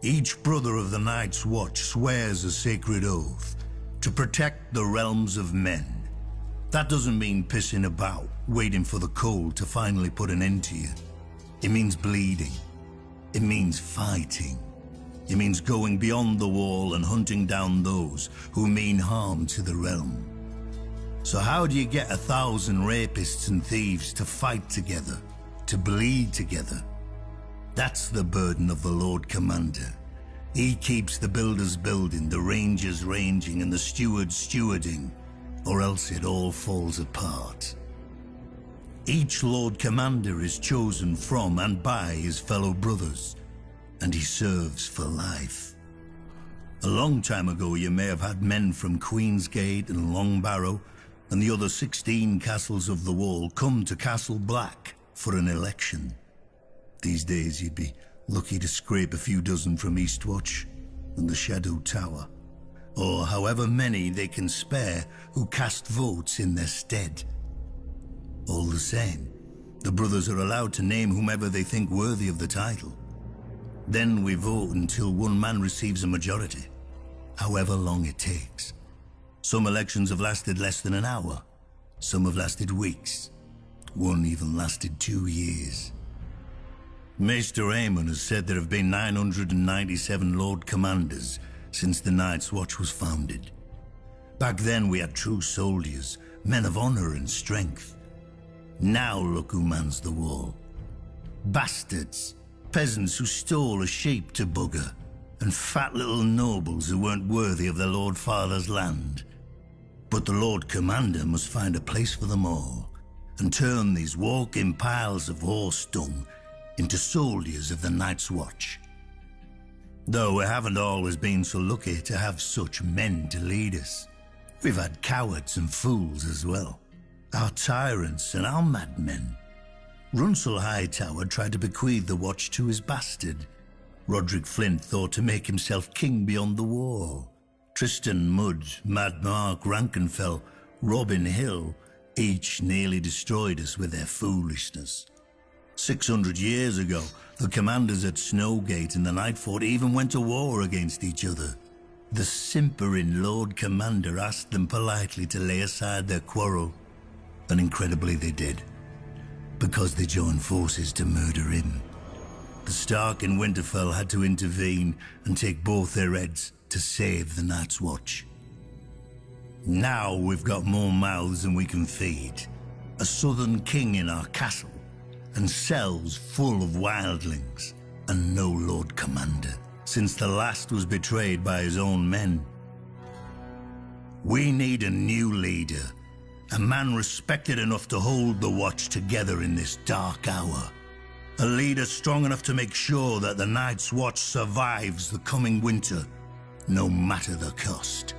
Each brother of the Night's Watch swears a sacred oath to protect the realms of men. That doesn't mean pissing about, waiting for the cold to finally put an end to you. It means bleeding. It means fighting. It means going beyond the wall and hunting down those who mean harm to the realm. So how do you get 1,000 rapists and thieves to fight together, to bleed together? That's the burden of the Lord Commander. He keeps the builders building, the rangers ranging, and the stewards stewarding, or else it all falls apart. Each Lord Commander is chosen from and by his fellow brothers, and he serves for life. A long time ago, you may have had men from Queensgate and Longbarrow and the other 16 castles of the Wall come to Castle Black for an election. These days, you'd be lucky to scrape a few dozen from Eastwatch and the Shadow Tower, or however many they can spare who cast votes in their stead. All the same, the brothers are allowed to name whomever they think worthy of the title. Then we vote until one man receives a majority, however long it takes. Some elections have lasted less than an hour, some have lasted weeks, one even lasted 2 years. Maester Aemon has said there have been 997 Lord Commanders since the Night's Watch was founded. Back then we had true soldiers, men of honor and strength. Now look who mans the wall. Bastards, peasants who stole a sheep to bugger, and fat little nobles who weren't worthy of their Lord Father's land. But the Lord Commander must find a place for them all, and turn these walking piles of horse dung into soldiers of the Night's Watch. Though we haven't always been so lucky to have such men to lead us. We've had cowards and fools as well, our tyrants and our madmen. Runsel Hightower tried to bequeath the watch to his bastard. Roderick Flint thought to make himself king beyond the wall. Tristan Mudd, Mad Mark Rankenfell, Robin Hill, each nearly destroyed us with their foolishness. 600 years ago, the commanders at Snowgate and the Nightfort even went to war against each other. The simpering Lord Commander asked them politely to lay aside their quarrel, and incredibly they did, because they joined forces to murder him. The Stark in Winterfell had to intervene and take both their heads to save the Night's Watch. Now we've got more mouths than we can feed, a southern king in our castle, and cells full of wildlings, and no Lord Commander, since the last was betrayed by his own men. We need a new leader, a man respected enough to hold the watch together in this dark hour. A leader strong enough to make sure that the Night's Watch survives the coming winter, no matter the cost.